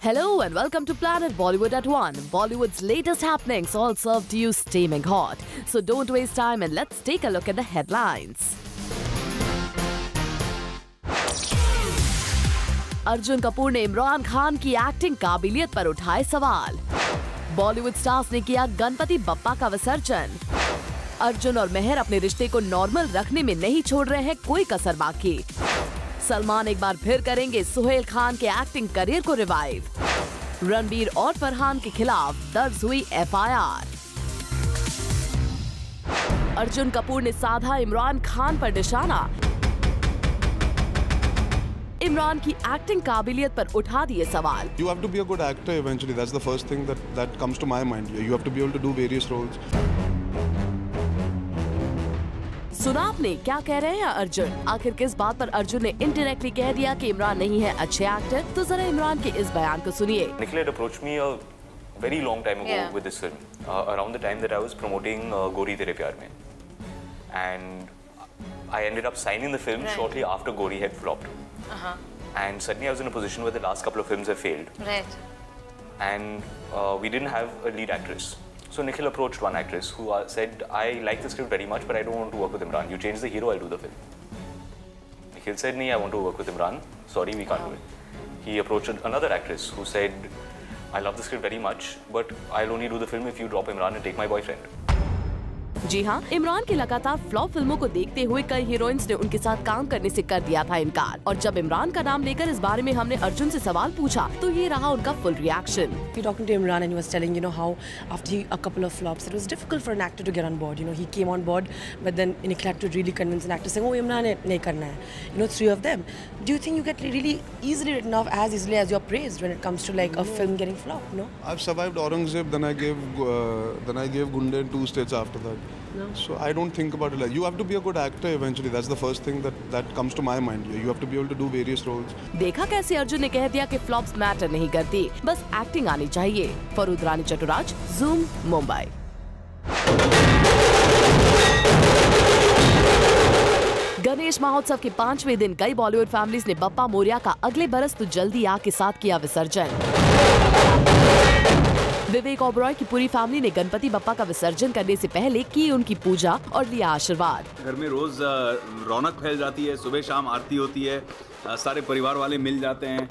Hello and welcome to Planet Bollywood at 1. Bollywood's latest happenings all served to you steaming hot. So don't waste time and let's take a look at the headlines. Arjun Kapoor ने इमरान खान की acting काबिलियत पर उठाए सवाल। Bollywood stars ने किया गणपति बप्पा का विसर्जन। अर्जुन और मेहर अपने रिश्ते को नॉर्मल रखने में नहीं छोड़ रहे हैं कोई कसर बाकी। सलमान एक बार फिर करेंगे सुहेल खान के एक्टिंग करियर को रिवाइव। रणबीर और फरहान के खिलाफ दर्ज हुई एफआईआर। अर्जुन कपूर ने साधा इमरान खान पर निशाना। इमरान की एक्टिंग काबिलियत पर उठा दिए सवाल। You have to be a good actor eventually. That's the first thing that comes to my mind. You have to be able to do various roles. सुना आपने क्या कह रहे हैं अर्जुन? आखिर किस बात पर अर्जुन ने इनडायरेक्टली कह दिया कि इमरान नहीं है अच्छे एक्टर? तो जरा इमरान के इस बयान को सुनिए। Nikhil had approached me a very long time ago with this film, around the time that I was promoting Gori Tere Pyar Mein, and I ended up signing the film shortly after Gori had flopped. And suddenly I was in a position where the last couple of films have failed. Right. And we didn't have a lead actress. So Nikhil approached one actress who said, I like the script very much, but I don't want to work with Imran. You change the hero, I'll do the film. Nikhil said, no, I want to work with Imran. Sorry, we can't do it. He approached another actress who said, I love the script very much, but I'll only do the film if you drop Imran and take my boyfriend. जी हाँ, इमरान की लगातार flop फिल्मों को देखते हुए कई heroines ने उनके साथ काम करने से कर दिया था इनकार। और जब इमरान का नाम लेकर इस बारे में हमने अर्जुन से सवाल पूछा तो ये रहा उनका full reaction. Talking to Imran and he was telling, how after a couple of flops, it was difficult for an actor to get on board. He came on board, but then Nikhil had to really convince an actor saying, "Oh, Imran ne nahi karna hai." Three of them. Do you think you get really easily written off as easily as you're praised when it comes to like a film getting flopped? No. I've survived Aurangzeb, then I gave Gunde in 2 states after that. No. So I don't think about it like you have to be a good actor eventually. That's the first thing that comes to my mind. You have to be able to do various roles. देखा कैसे अर्जुन ने कह दिया कि flops matter नहीं करती, बस acting आनी चाहिए। फरूद रानी चटुराज, ज़ूम, मुंबई। गणेश महोत्सव के 5वें दिन कई बॉलीवुड फैमिलीज ने बप्पा मोरिया का अगले बरस तो जल्दी आ के साथ किया विसर्जन। विवेक ओबरॉय की पूरी फैमिली ने गणपति बप्पा का विसर्जन करने से पहले की उनकी पूजा और लिया आशीर्वाद। घर में रोज रौनक फैल जाती है, सुबह शाम आरती होती है, सारे परिवार वाले मिल जाते हैं,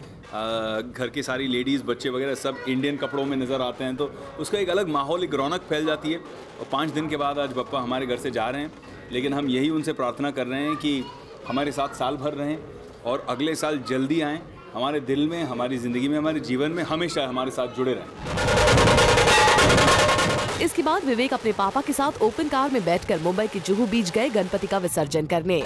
घर की सारी लेडीज़ बच्चे वगैरह सब इंडियन कपड़ों में नज़र आते हैं, तो उसका एक अलग माहौल, एक रौनक फैल जाती है। और 5 दिन के बाद आज बप्पा हमारे घर से जा रहे हैं, लेकिन हम यही उनसे प्रार्थना कर रहे हैं कि हमारे साथ साल भर रहें और अगले साल जल्दी आएँ, हमारे दिल में, हमारी ज़िंदगी में, हमारे जीवन में हमेशा हमारे साथ जुड़े रहें। इसके बाद विवेक अपने पापा के साथ ओपन कार में बैठकर मुंबई के जुहू बीच गए गणपति का विसर्जन करने।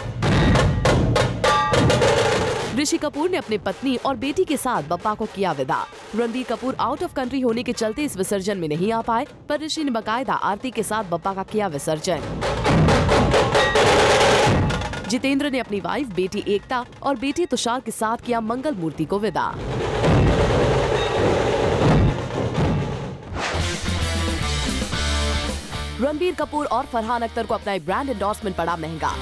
ऋषि कपूर ने अपनी पत्नी और बेटी के साथ बप्पा को किया विदा। Ranbir Kapoor out of country होने के चलते इस विसर्जन में नहीं आ पाए, पर ऋषि ने बाकायदा आरती के साथ बप्पा का किया विसर्जन। जितेंद्र ने अपनी वाइफ, बेटी एकता और बेटी तुषार के साथ किया मंगल मूर्ति को विदा। रणबीर कपूर और फरहान अख्तर को अपना एक ब्रांड एंडोर्समेंट पड़ा महंगा।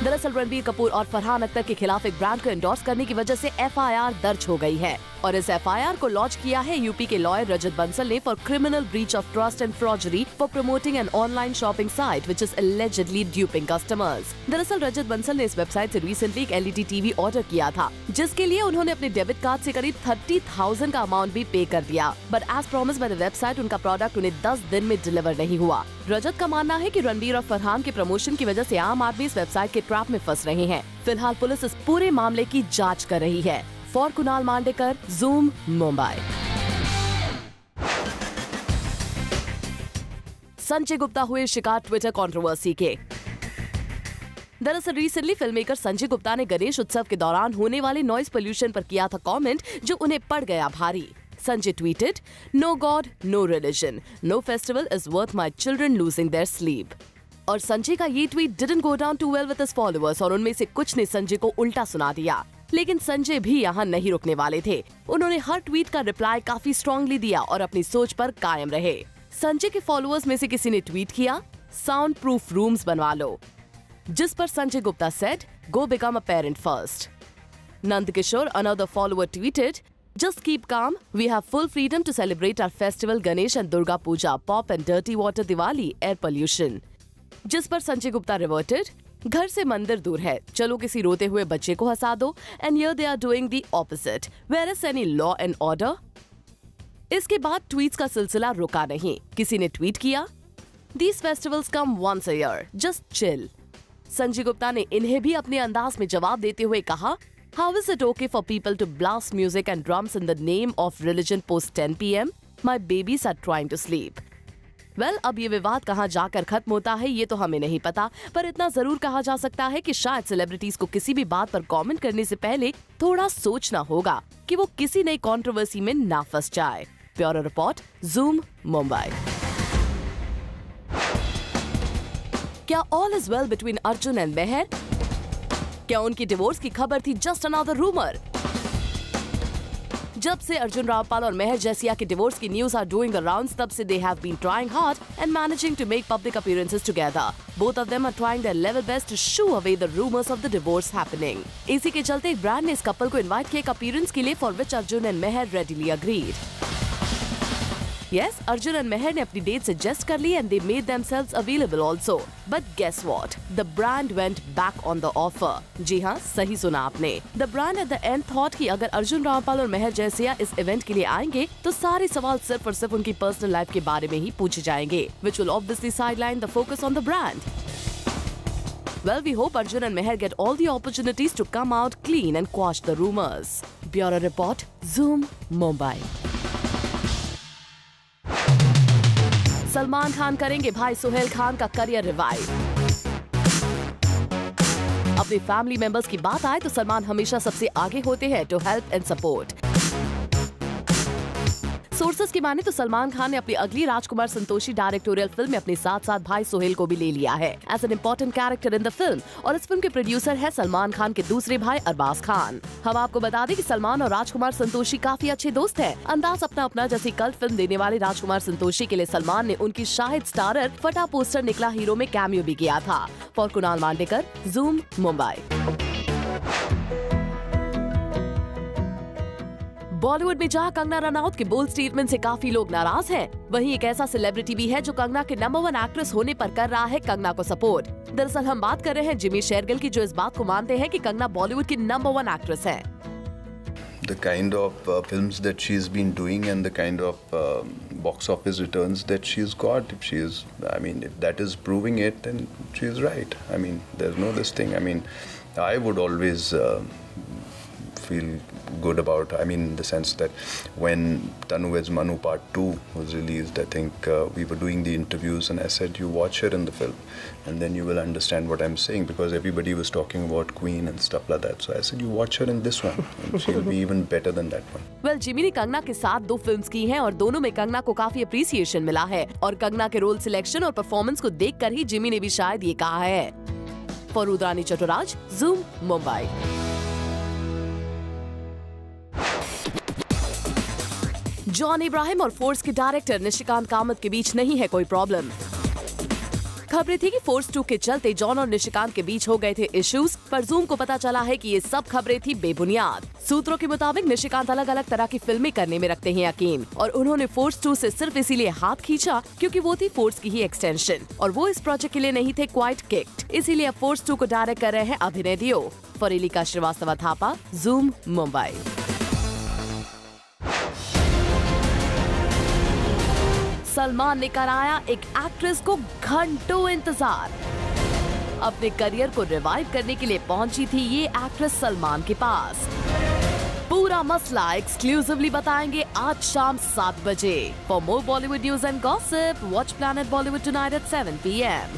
दरअसल रणबीर कपूर और फरहान अख्तर के खिलाफ एक ब्रांड को एंडोर्स करने की वजह से एफआईआर दर्ज हो गई है और इस एफआईआर को लॉन्च किया है यूपी के लॉयर रजत बंसल ने for criminal breach of trust and fraudery for promoting an online shopping site which is allegedly duping customers. दरअसल रजत बंसल ने इस वेबसाइट से रिसेंटली एक एलईडी टीवी ऑर्डर किया था, जिसके लिए उन्होंने अपने डेबिट कार्ड से करीब 30,000 का अमाउंट भी पे कर दिया, but as promise by the website उनका प्रोडक्ट उन्हें 10 दिन में डिलीवर नहीं हुआ। रजत का मानना है कि रणबीर और फरहान के प्रमोशन की वजह से आम आदमी इस वेबसाइट के ट्रैप में फंस रहे हैं। फिलहाल पुलिस इस पूरे मामले की जांच कर रही है। For Kunal Mandekar, Zoom, Mumbai. संजय गुप्ता हुए शिकार ट्विटर कंट्रोवर्सी के। दरअसल recently film maker Sanjay Gupta ने गणेश उत्सव के दौरान होने वाले नॉइज पोल्यूशन पर किया था कमेंट, जो उन्हें पड़ गया भारी। Sanjay tweeted, "No God, no religion. No festival is worth my children losing their sleep." और संजय का ये tweet didn't go down too well with his followers और उनमें से कुछ ने संजय को उल्टा सुना दिया। लेकिन संजय भी यहाँ नहीं रुकने वाले थे। उन्होंने हर ट्वीट का रिप्लाई काफी स्ट्रांगली दिया और अपनी सोच पर कायम रहे। संजय के फॉलोअर्स में से किसी ने ट्वीट किया, "साउंड प्रूफ रूम्स बनवा लो", जिस पर Sanjay Gupta said, "Go become a parent first." Nand Kishore, another follower, tweeted, Just keep calm. We have full freedom to celebrate our festival Ganesh and Durga Puja, pop and dirty water Diwali, air pollution. जिस पर Sanjay Gupta reverted, घर से मंदिर दूर है, चलो किसी रोते हुए बच्चे को हंसा दो. And here they are doing the opposite. Where is any law and order? इसके बाद ट्वीट्स का सिलसिला रुका नहीं. किसी ने ट्वीट किया, These festivals come once a year. Just chill. Sanjay Gupta ने इन्हें भी अपने अंदाज में जवाब देते हुए कहा, How is it okay for people to blast music and drums in the name of religion post 10 p.m? My babies are trying to sleep. Well, अब ये विवाद कहाँ जाकर खत्म होता है ये तो हमें नहीं पता, पर इतना जरूर कहा जा सकता है कि शायद सेलिब्रिटीज को किसी भी बात पर कमेंट करने से पहले थोड़ा सोचना होगा कि वो किसी नई कंट्रोवर्सी में ना फंस जाए. Bureau report, Zoom, Mumbai. क्या all is well between Arjun and Mehar? क्या उनकी डिवोर्स की खबर थी जस्ट अनदर रूमर? जब से अर्जुन रामपाल और मेहर जैसिया के डिवोर्स की news are doing the rounds, तब से they have been trying hard and managing to make public appearances together. Both of them are trying their level best to shoo away the rumours of the divorce happening. इसी के चलते एक brand ने इस couple को invite किया एक appearance के लिए, for which Arjun and Mehar readily agreed. Yes, Arjun and Meher ने अपनी डेट सजेस्ट कर ली and they made themselves available also. But guess what? The brand went back on the offer. जी हाँ, सही सुना आपने. The brand at the end thought कि अगर अर्जुन रामपाल और मेहर जैसिया इस इवेंट के लिए आएंगे तो सारे सवाल सिर्फ और सिर्फ उनकी पर्सनल लाइफ के बारे में ही पूछे जाएंगे, which will obviously sideline the focus on the brand. Well, we hope Arjun and Meher get all the opportunities to come out clean and quash the rumors. Bureau Report, Zoom, Mumbai. Salman Khan करेंगे भाई सुहेल खान का career revive. अपने family members की बात आए तो सलमान हमेशा सबसे आगे होते हैं to help and support. Sources की माने तो सलमान खान ने अपनी अगली राजकुमार संतोषी डायरेक्टोरियल फिल्म में अपने साथ साथ भाई सुहेल को भी ले लिया है as an important character in the film. और इस फिल्म के प्रोड्यूसर है सलमान खान के दूसरे भाई अरबाज खान. हम आपको बता दें कि सलमान और राजकुमार संतोषी काफी अच्छे दोस्त हैं. अंदाज अपना अपना जैसी कल्ट फिल्म देने वाले राजकुमार संतोषी के लिए सलमान ने उनकी शाहिद स्टारर फटा पोस्टर निकला हीरो में कैमियो भी किया था. For Kunal Mandekar, Zoom, Mumbai. Bollywood में जहां कंगना रनौत के बोल्ड स्टेटमेंट से काफी लोग नाराज हैं, वहीं एक ऐसा सेलिब्रिटी भी है जो कंगना के नंबर 1 एक्ट्रेस होने पर कर रहा है कंगना को सपोर्ट. दरअसल हम बात कर रहे हैं जिमी शेरगिल की, जो इस बात को मानते हैं कि कंगना बॉलीवुड की नंबर 1 एक्ट्रेस है. The kind of films that she's been doing and the kind of box office returns that she's got, if that is proving it, then she's right. I mean, there's no this thing. I mean, I would always feel good about, in the sense that when Tanu as Manu Part 2 was released, I think we were doing the interviews and I said, you watch her in the film and then you will understand what I'm saying, because everybody was talking about Queen and stuff like that. So I said, you watch her in this one and she'll be even better than that one. Well, Jimmy ने कंगना के साथ 2 films की हैं और दोनों में कंगना को काफी अप्रिसिएशन मिला है. और कंगना के रोल सिलेक्शन और परफॉर्मेंस को देखकर ही जिमी ने भी शायद ये कहा है. For Rudrani Chatteraj, Zoom, Mumbai. John Abraham और फोर्स के डायरेक्टर निशिकांत कामत के बीच नहीं है कोई प्रॉब्लम. खबरें थी कि फोर्स 2 के चलते जॉन और निशिकांत के बीच हो गए थे इश्यूज, पर जूम को पता चला है कि ये सब खबरें थी बेबुनियाद. सूत्रों के मुताबिक निशिकांत अलग अलग तरह की फिल्में करने में रखते हैं यकीन, और उन्होंने फोर्स 2 से सिर्फ इसीलिए हाथ खींचा क्योंकि वो थी फोर्स की ही एक्सटेंशन, और वो इस प्रोजेक्ट के लिए नहीं थे क्वाइट किक्ड. इसीलिए अब फोर्स 2 को डायरेक्ट कर रहे हैं अभिनय दियो. फरीलिका श्रीवास्तव थापा, Zoom, मुंबई. सलमान ने कराया एक एक्ट्रेस को घंटों इंतजार. अपने करियर को रिवाइव करने के लिए पहुंची थी ये एक्ट्रेस सलमान के पास. पूरा मसला एक्सक्लूसिवली बताएंगे आज शाम 7 बजे. For more Bollywood news and gossip, watch Planet Bollywood tonight at 7 PM.